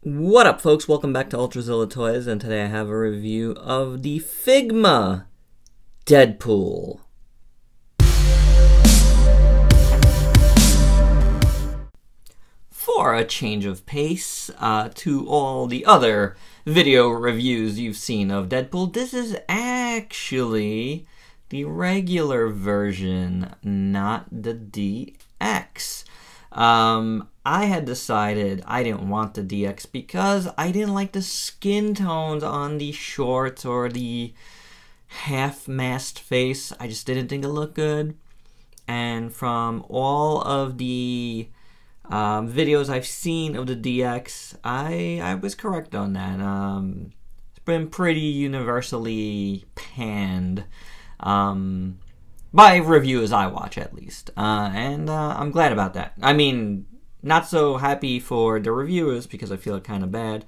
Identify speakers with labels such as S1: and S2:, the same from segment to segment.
S1: What up, folks? Welcome back to ULTRAZILLA Toys, and today I have a review of the Figma Deadpool. For a change of pace to all the other video reviews you've seen of Deadpool, this is actually the regular version, not the DX. I had decided I didn't want the DX because I didn't like the skin tones on the shorts or the half-masked face. I just didn't think it looked good. And from all of the videos I've seen of the DX, I was correct on that. It's been pretty universally panned. By reviewers I watch, at least. And I'm glad about that. I mean, not so happy for the reviewers because I feel kind of bad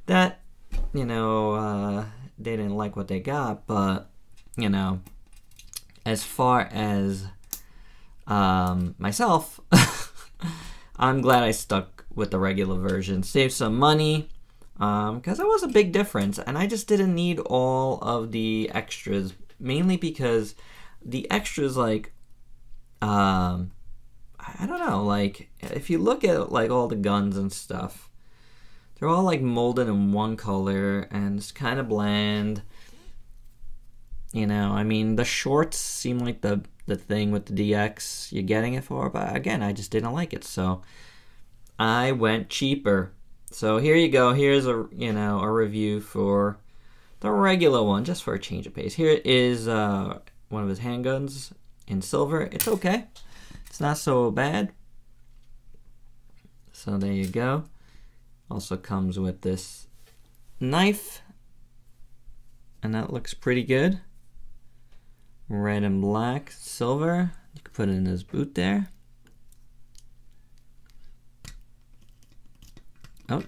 S1: that, they didn't like what they got. But, as far as myself, I'm glad I stuck with the regular version. Saved some money because it was a big difference. And I just didn't need all of the extras, mainly because the extras, I don't know, if you look at, all the guns and stuff, they're all, molded in one color, and it's kind of bland. I mean, the shorts seem like the thing with the DX you're getting it for, but again, I just didn't like it, so I went cheaper. So here you go, here's a review for the regular one, just for a change of pace. Here is one of his handguns in silver. It's okay. It's not so bad. So there you go. Also comes with this knife. And that looks pretty good. Red and black, silver. You can put it in his boot there. Oh.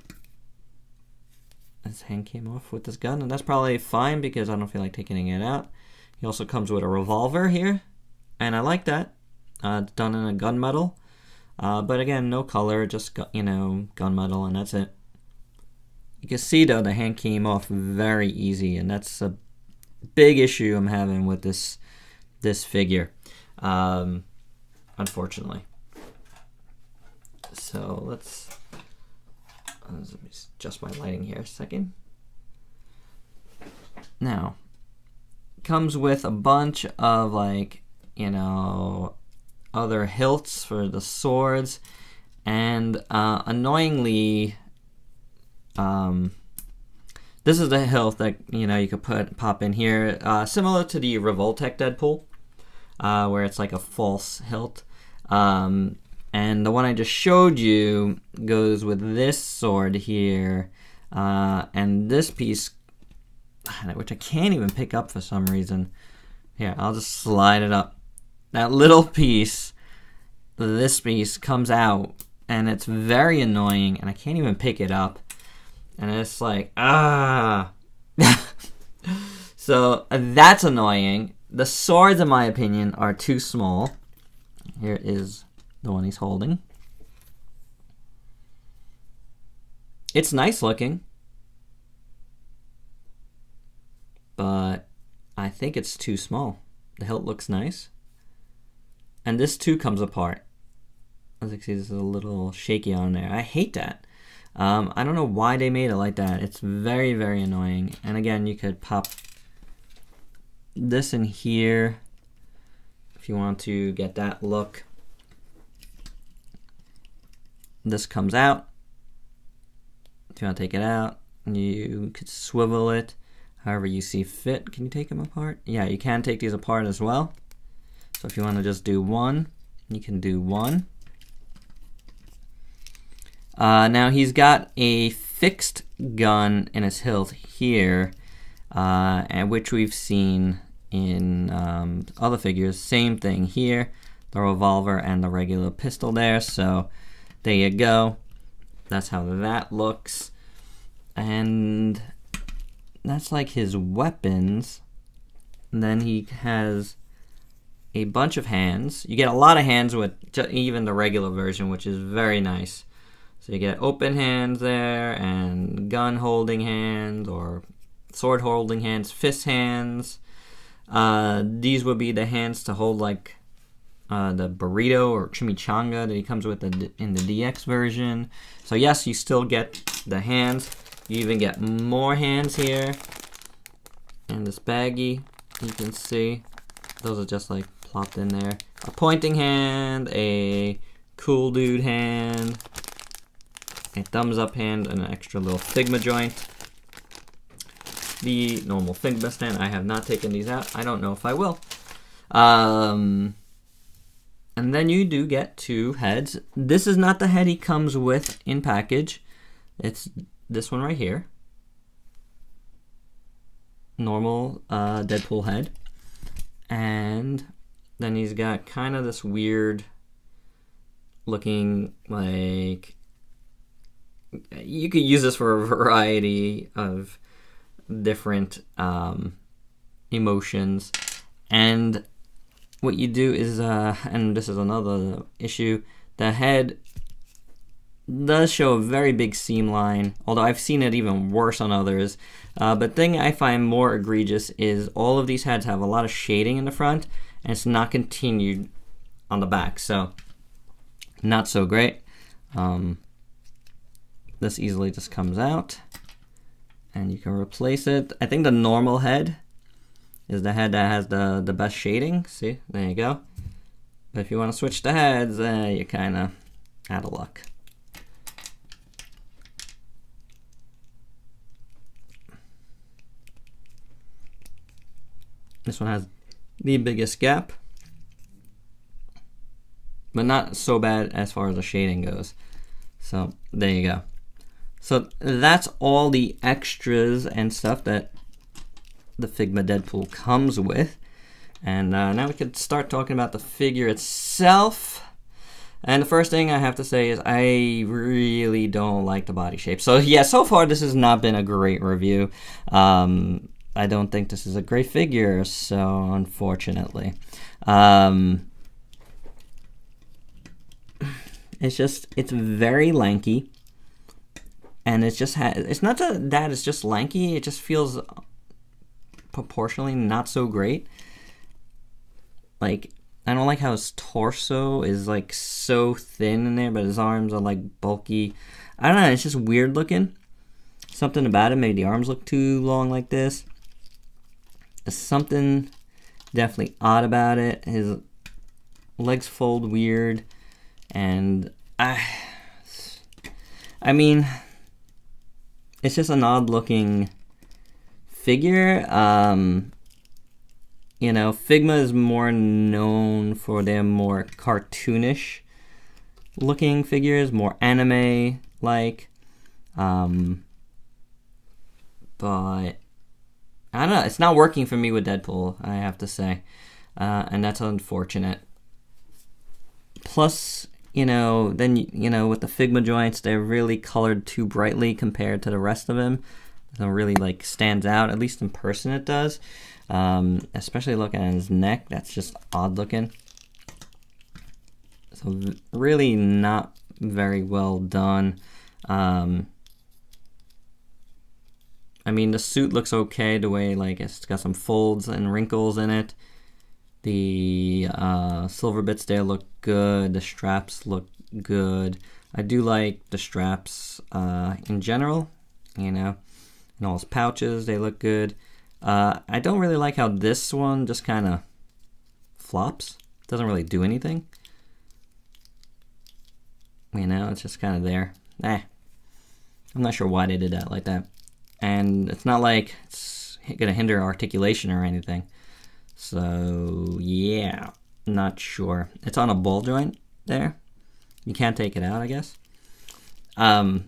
S1: His hand came off with this gun, and that's probably fine because I don't feel like taking it out. He also comes with a revolver here, and I like that. It's done in a gunmetal, but again, no color, just gunmetal, and that's it. You can see though the hand came off very easy, and that's a big issue I'm having with this figure, unfortunately. So let me adjust my lighting here a second. Now, comes with a bunch of other hilts for the swords, and annoyingly, this is the hilt that you could pop in here, similar to the Revoltech Deadpool, where it's like a false hilt. And the one I just showed you goes with this sword here, and this piece, which I can't even pick up for some reason. Here, I'll just slide it up. That little piece, this piece, comes out, and it's very annoying, and I can't even pick it up. And it's like, So that's annoying. The swords, in my opinion, are too small. Here is the one he's holding. It's nice looking, but I think it's too small. The hilt looks nice. And this too comes apart. As you can see, this is a little shaky on there. I hate that. I don't know why they made it like that. It's very, very annoying. And again, you could pop this in here if you want to get that look. This comes out. If you want to take it out, you could swivel it however you see fit. Can you take them apart? Yeah, you can take these apart as well. So if you want to just do one, you can do one. Now he's got a fixed gun in his hilt here, and which we've seen in other figures. Same thing here, the revolver and the regular pistol there. So there you go. That's how that looks. And that's like his weapons. And then he has a bunch of hands. You get a lot of hands with even the regular version, which is very nice. So you get open hands there, and gun holding hands, or sword holding hands, fist hands. These would be the hands to hold like the burrito or chimichanga that he comes with in the DX version. So yes, you still get the hands. You even get more hands here in this baggie. You can see those are just like plopped in there. A pointing hand, a cool dude hand, a thumbs up hand, and an extra little Figma joint. The normal Figma stand. I have not taken these out. I don't know if I will. And then you do get 2 heads. This is not the head he comes with in package. It's this one right here. Normal Deadpool head. And then he's got kind of this weird looking, like, you could use this for a variety of different emotions. And what you do is, and this is another issue, the head does show a very big seam line, although I've seen it even worse on others. But thing I find more egregious is all of these heads have a lot of shading in the front, and it's not continued on the back, so not so great. This easily just comes out, and you can replace it. I think the normal head is the head that has the best shading. See, there you go. But if you want to switch the heads, you're kind of out of luck. This one has the biggest gap, but not so bad as far as the shading goes. So there you go. So that's all the extras and stuff that the Figma Deadpool comes with. And now we could start talking about the figure itself. And the first thing I have to say is I really don't like the body shape. So yeah, so far this has not been a great review. I don't think this is a great figure, so unfortunately. It's very lanky. And it's just, it's not that it's just lanky, it just feels proportionally not so great. Like, I don't like how his torso is like so thin in there, but his arms are like bulky. I don't know, it's just weird looking. Something about it, maybe the arms look too long like this. There's something definitely odd about it. His legs fold weird, and I mean, it's just an odd looking figure. You know, Figma is more known for their more cartoonish looking figures, more anime like. But I don't know, it's not working for me with Deadpool, I have to say. And that's unfortunate. Plus, you know, then, you know, with the Figma joints, they're really colored too brightly compared to the rest of him. It really, like, stands out, at least in person it does. Especially looking at his neck, that's just odd looking. So really not very well done. I mean, the suit looks okay, the way, like, it's got some folds and wrinkles in it. The silver bits there look good. The straps look good. I do like the straps in general, you know. And all his pouches, they look good. I don't really like how this one just kind of flops. Doesn't really do anything. You know, it's just kind of there. I'm not sure why they did that like that. And it's not like it's going to hinder articulation or anything. So, yeah, not sure. It's on a ball joint there. You can't take it out, I guess. The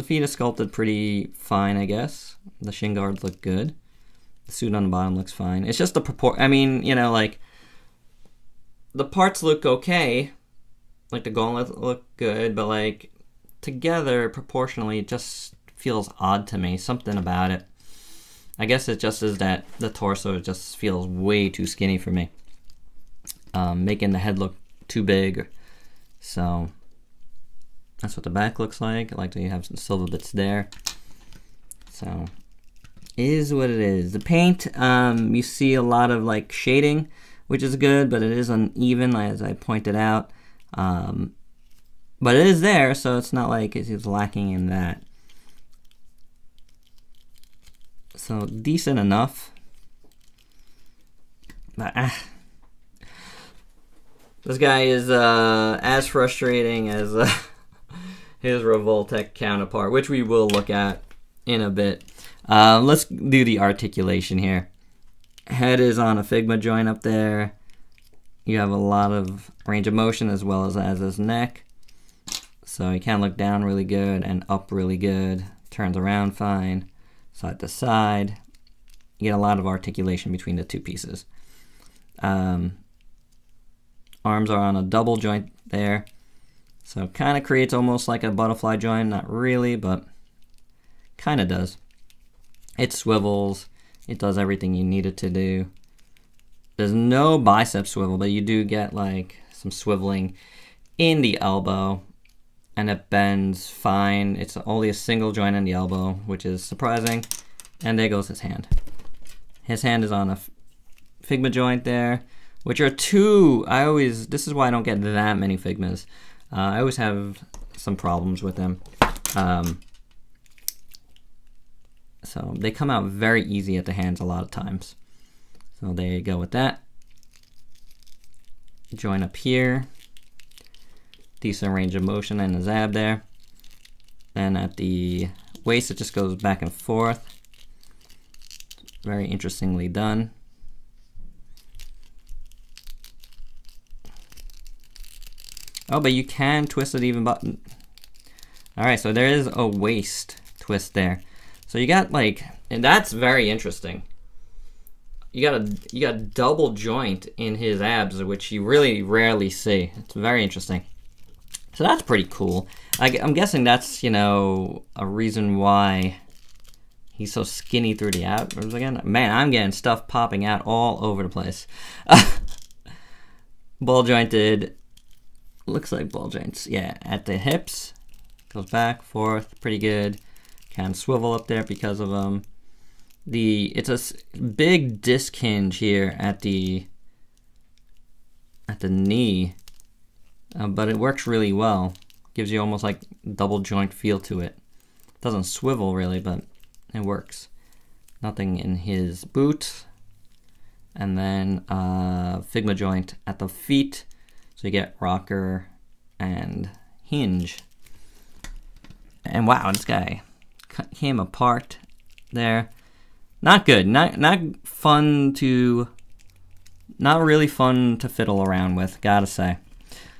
S1: feet are sculpted pretty fine, I guess. The shin guards look good. The suit on the bottom looks fine. It's just the I mean, you know, like, the parts look okay. Like, the gauntlet look good, but, like, together, proportionally, it just feels odd to me. Something about it. I guess it just is that the torso just feels way too skinny for me. Making the head look too big. So that's what the back looks like. I like that you have some silver bits there. So is what it is. The paint, you see a lot of like shading, which is good, but it is uneven, as I pointed out. But it is there, so it's not like it's lacking in that. So decent enough. But this guy is as frustrating as his Revoltech counterpart, which we will look at in a bit. Let's do the articulation here. Head is on a Figma joint up there. You have a lot of range of motion as well as his neck. So you can look down really good and up really good. Turns around fine, side to side. You get a lot of articulation between the two pieces. Arms are on a double joint there. So it kind of creates almost like a butterfly joint. Not really, but kind of does. It swivels. It does everything you need it to do. There's no bicep swivel, but you do get like some swiveling in the elbow. And it bends fine. It's only a single joint in the elbow, which is surprising. And there goes his hand. His hand is on a Figma joint there, which are two. This is why I don't get that many Figmas. I always have some problems with them. So they come out very easy at the hands a lot of times. So there you go with that. Joint up here. Decent range of motion in the zab there. And at the waist, it just goes back and forth. Very interestingly done. Oh, but you can twist it even button. All right, so there is a waist twist there. So you got like, and that's very interesting. You got double joint in his abs, which you really rarely see. It's very interesting. So that's pretty cool. I'm guessing that's, a reason why he's so skinny through the abs again. Man, I'm getting stuff popping out all over the place. Ball jointed. Looks like ball joints. Yeah, at the hips. Goes back, forth, pretty good. Can swivel up there because of them. It's a big disc hinge here at the knee. But it works really well. Gives you almost like double joint feel to it. Doesn't swivel really, but it works. Nothing in his boot. And then Figma joint at the feet. So you get rocker and hinge. And wow, this guy came apart there. Not good. Not fun to. Not really fun to fiddle around with. Gotta say.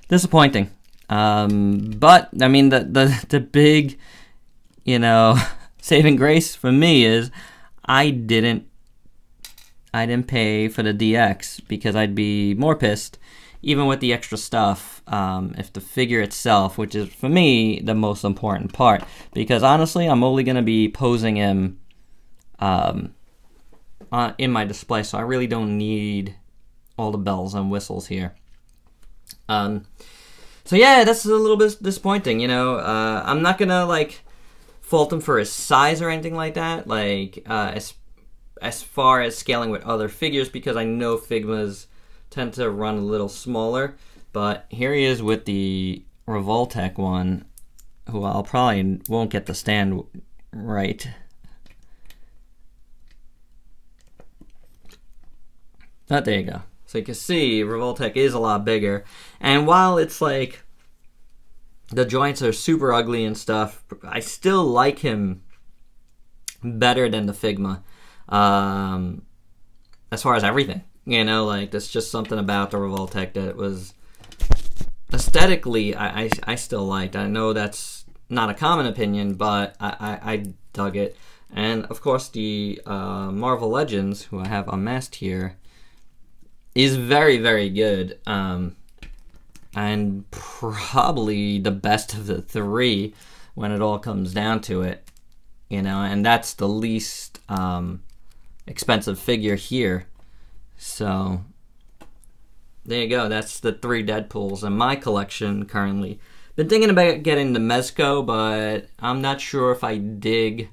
S1: Disappointing. But I mean the big, saving grace for me is I didn't pay for the DX because I'd be more pissed, even with the extra stuff, if the figure itself, which is for me the most important part, because honestly I'm only gonna be posing him in my display, so I really don't need all the bells and whistles here. So yeah, that's a little bit disappointing, I'm not gonna fault him for his size or anything like that, as far as scaling with other figures, because I know Figmas tend to run a little smaller. But here he is with the Revoltech one, who I'll probably won't get the stand right. But there you go. So you can see Revoltech is a lot bigger. And while it's the joints are super ugly and stuff, I still like him better than the Figma. As far as everything. There's just something about the Revoltech that was aesthetically I still liked. I know that's not a common opinion, but I dug it. And of course the Marvel Legends, who I have unmasked here, is very, very good. And probably the best of the three when it all comes down to it. And that's the least expensive figure here. So there you go. That's the 3 Deadpools in my collection currently. Been thinking about getting the Mezco, but I'm not sure if I dig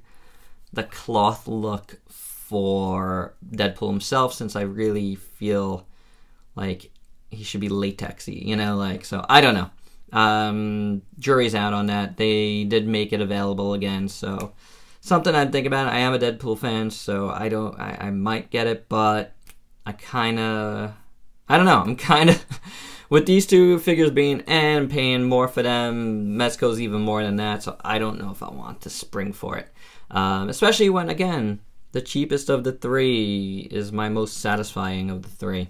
S1: the cloth look for Deadpool himself, since I really feel like he should be latexy, you know, like, so I don't know. Jury's out on that. They did make it available again, so something I'd think about. I am a Deadpool fan, so I might get it, but I don't know. I'm kind of with these 2 figures being and paying more for them. Mezco's even more than that, so I don't know if I want to spring for it. Especially when, again, the cheapest of the 3 is my most satisfying of the 3.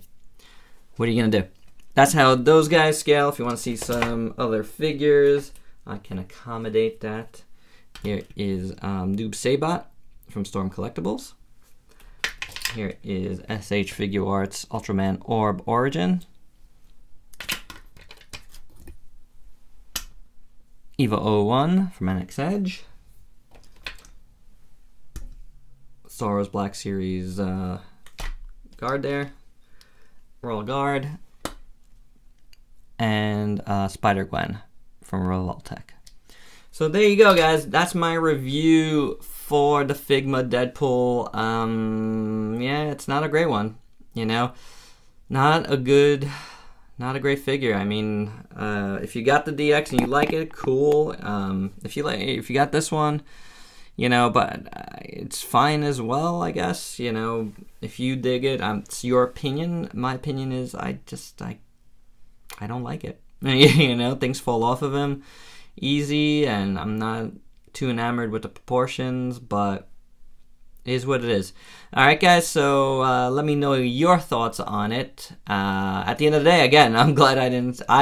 S1: What are you gonna do? That's how those guys scale. If you want to see some other figures, I can accommodate that. Here is Noob Saibot from Storm Collectibles. Here is SH Figure Arts Ultraman Orb Origin. Eva 01 from NX Edge. Star Wars Black Series Guard there. Royal Guard. And Spider-Gwen from Revoltech. So there you go, guys. That's my review for the Figma Deadpool. Yeah, it's not a great one. You know, not a great figure. I mean, if you got the DX and you like it, cool. If you got this one, you know, but it's fine as well, I guess. You know, if you dig it, it's your opinion. My opinion is I don't like it. You know, things fall off of him easy, and I'm not too enamored with the proportions, but it is what it is. Alright, guys, so let me know your thoughts on it. At the end of the day, again, I'm glad I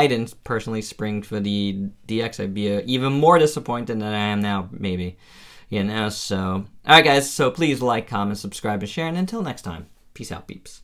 S1: didn't personally spring for the DX. I'd be even more disappointed than I am now, maybe. You know, so alright, guys, so please like, comment, subscribe, and share, and until next time, peace out, peeps.